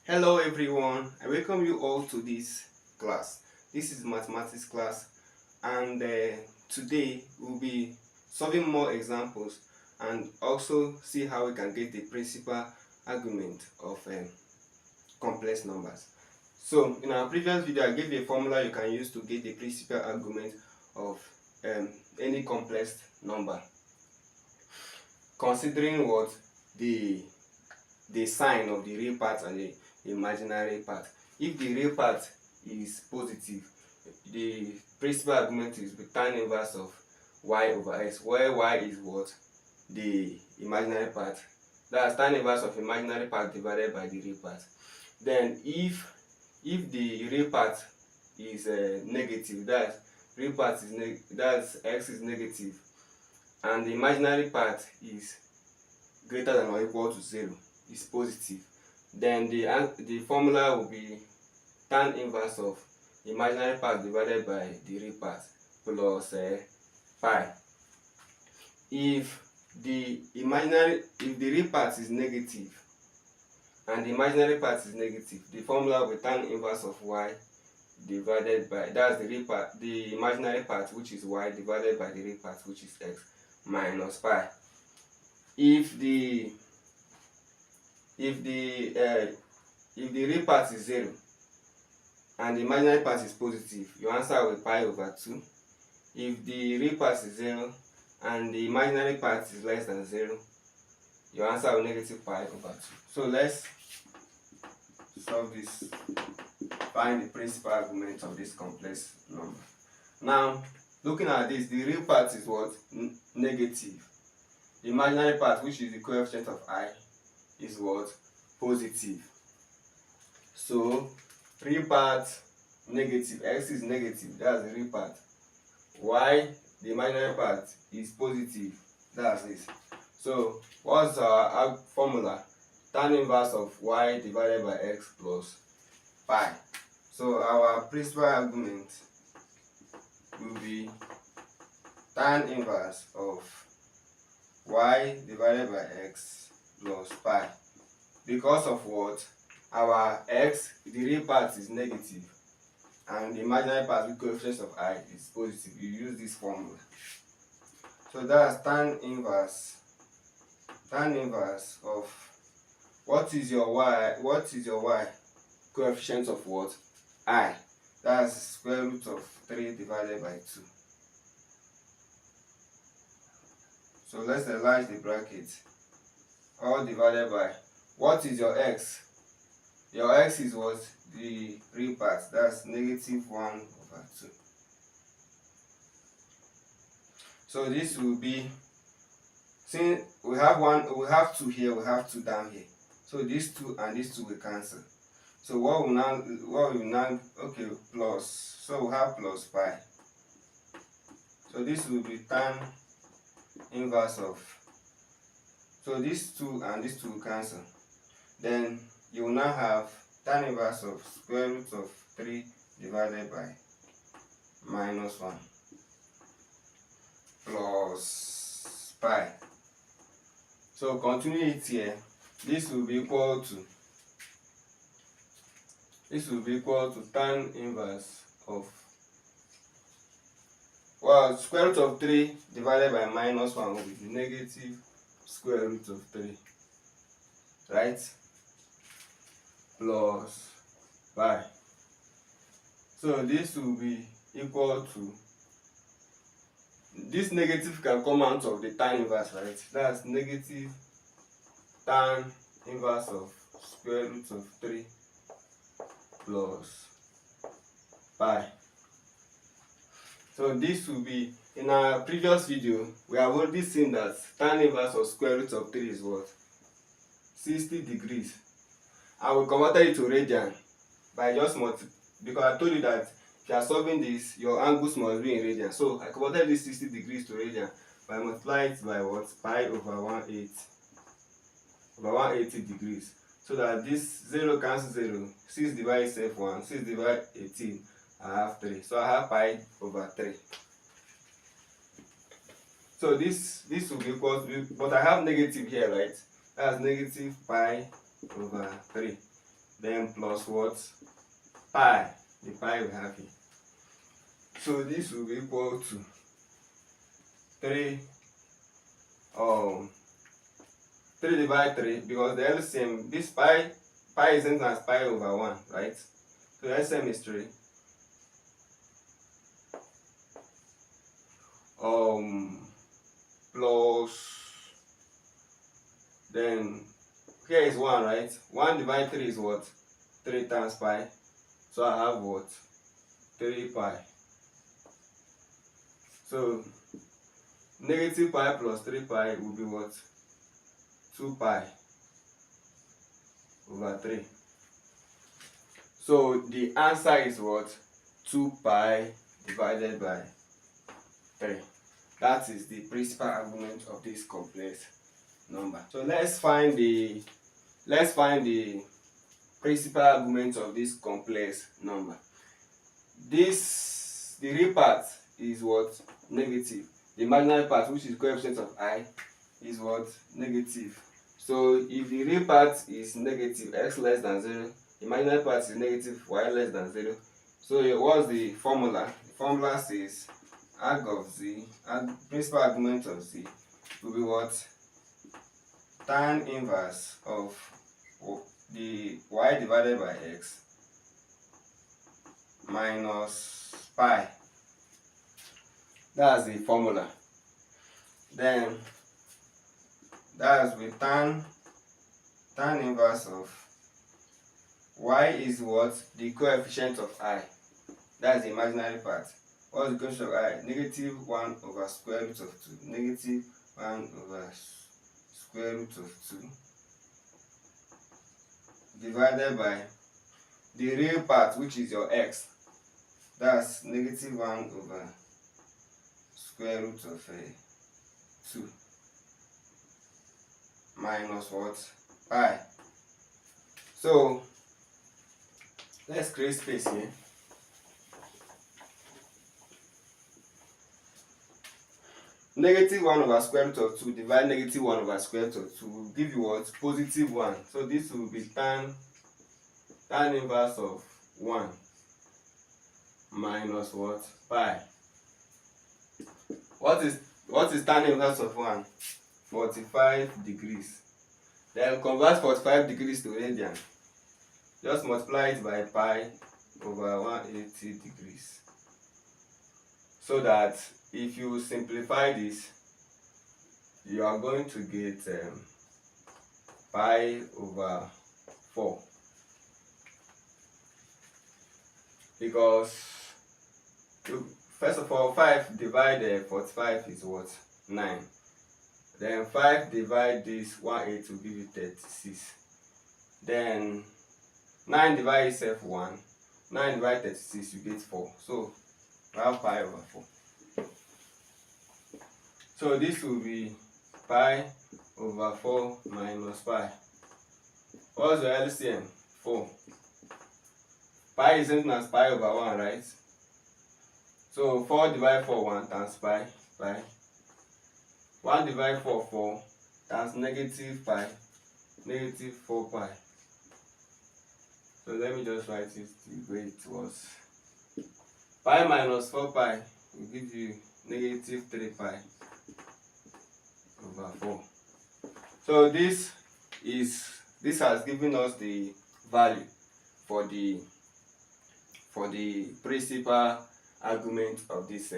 Hello everyone, I welcome you all to this class. This is mathematics class, and today we'll be solving more examples and also see how we can get the principal argument of complex numbers. So in our previous video I gave you a formula you can use to get the principal argument of um, any complex number, considering what the sign of the real part and the imaginary part. If the real part is positive, the principal argument is the tan inverse of y over x, where y is what? The imaginary part. That's tan inverse of imaginary part divided by the real part. Then if the real part is negative, that's x is negative, and the imaginary part is greater than or equal to 0, is positive, then the formula will be tan inverse of imaginary part divided by the real part plus pi. If the real part is negative and the imaginary part is negative, the formula will be tan inverse of y divided by, that's the imaginary part, which is y, divided by the real part, which is x, minus pi. If the real part is 0 and the imaginary part is positive, you answer with pi over 2. If the real part is 0 and the imaginary part is less than 0, you answer with negative pi over 2. So let's solve this. Find the principal argument of this complex number. Now, looking at this, the real part is what? Negative. The imaginary part, which is the coefficient of I, is what? Positive. So real part negative, x is negative, that's the real part. Y, the imaginary part, is positive, that's this. So what's our formula? Tan inverse of y divided by x plus pi. So our principal argument will be tan inverse of y divided by x plus pi. Because of what? Our x, the real part, is negative and the imaginary part with coefficient of I is positive. You use this formula. So that's tan inverse of, what is your y? Coefficient of what? I. That's square root of 3 divided by 2. So let's enlarge the bracket. All divided by, what is your x? Your x is what? The real part, that's negative 1 over 2. So this will be, since we have 2 here, we have 2 down here. So these 2 and these 2 will cancel. So what will now, okay, plus, so we have plus pi. So this will be tan inverse of, so these 2 and these 2 will cancel. Then you will now have tan inverse of square root of 3 divided by minus 1 plus pi. So continue it here. This will be equal to tan inverse of, well, square root of 3 divided by minus 1 will be negative square root of 3, right? Plus pi. So this will be equal to, this negative can come out of the tan inverse, right? That's negative tan inverse of square root of 3 plus pi. So this will be, in our previous video we have already seen that tan inverse of square root of 3 is what? 60 degrees. And we converted it to radian by just because I told you that if you are solving this, your angles must be in radian. So I converted this 60 degrees to radian by multiplying it by what? Pi over 180 degrees. So that this 0 cancels 0, 6 divided itself 1, 6 divided 18, I have 3. So I have pi over 3. So this will be equal to, but I have negative here, right? That's negative pi over 3. then plus what? Pi, the pi we have here. So this will be equal to 3 3 divided 3, because the LCM, this pi is same as pi over 1, right? So LCM is 3. Plus, then here is 1, right? 1 divided 3 is what? 3 times pi. So I have what? 3 pi. So negative pi plus 3 pi will be what? 2 pi over 3. So the answer is what? 2 pi divided by 3. That is the principal argument of this complex number. So let's find the principal argument of this complex number. The real part is what? Negative. The imaginary part, which is coefficient of I, is what? Negative. So if the real part is negative, x less than 0, the imaginary part is negative, y less than 0. So what's the formula? The formula says arg of z, principal argument of z, will be what? Tan inverse of the y divided by x minus pi. That's the formula. Then that's with tan inverse of y is what? The coefficient of I. That's the imaginary part. What's the coefficient of I? Negative 1 over square root of 2. Negative 1 over square root of 2 divided by the real part, which is your x. That's negative 1 over square root of 2 minus what? Pi. So let's create space here. Negative 1 over square root of 2 divide negative 1 over square root of 2 will give you what? Positive 1. So this will be tan inverse of 1 minus what? Pi. What is tan inverse of 1? 45 degrees. Then convert 45 degrees to radian. Just multiply it by pi over 180 degrees. So that if you simplify this, you are going to get pi over 4. Because first of all, 5 divided 45 is what? 9. Then 5 divide this 180 will give you 36. Then 9 divide itself 1. 9 divide 36, you get 4. So we have pi over 4. So this will be pi over 4 minus pi. What's the LCM? 4. Pi is same as pi over 1, right? So 4 divided 4, 1 times pi. 1 divided 4, 4 times negative pi, negative 4 pi. So let me just write it the way it was. Pi minus 4 pi will give you negative 3 pi over 4. So this has given us the value for the principal argument of this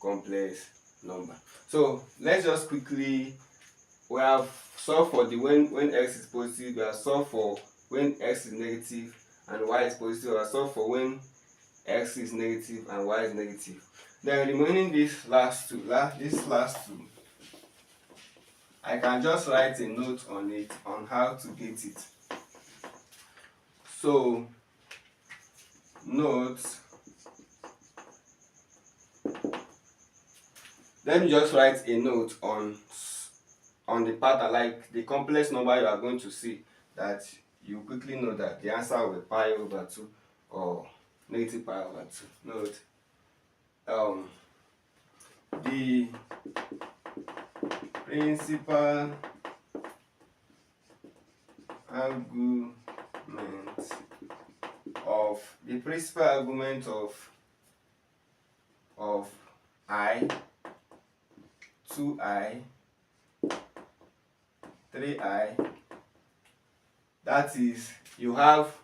complex number. So let's just quickly, we have solved for the when x is positive, we have solved for when x is negative and y is positive, we have solved for when x is negative and y is negative. Then remaining these last two, I can just write a note on it on how to get it. So note, let me just write a note on the pattern, like the complex number you are going to see, that you quickly know that the answer will be pi over 2 or negative pi over 2. Note, the principal argument of the principal argument of I, 2i, 3i. That is, you have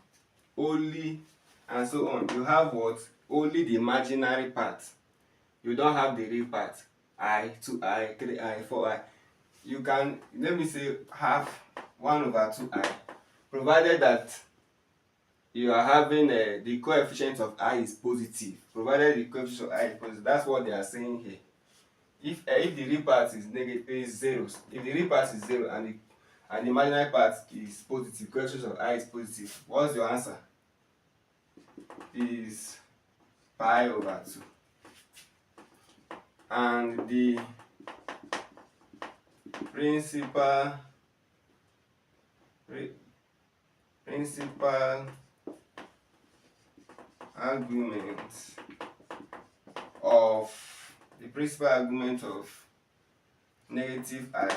only, and so on. You have what? Only the imaginary part. You don't have the real part. I, 2i, 3i, 4i. You can, let me say, have 1 over 2i, provided that you are having the coefficient of I is positive. Provided the coefficient of I is positive. That's what they are saying here. If the real part is negative, is 0, if the real part is 0 and the imaginary part is positive, coefficient of I is positive, what's your answer? Is pi over 2. And the principal argument of negative I,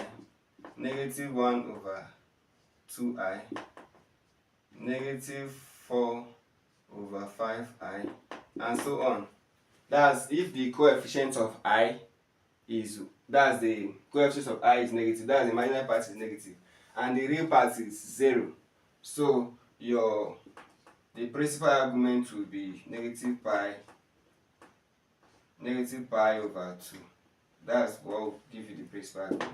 negative 1 over 2i, negative 4 over 5i, and so on. That's if the coefficient of I is, that's the coefficient of I is negative, that's the imaginary part is negative, and the real part is 0. So the principal argument will be negative pi over 2. That's what will give you the principal argument.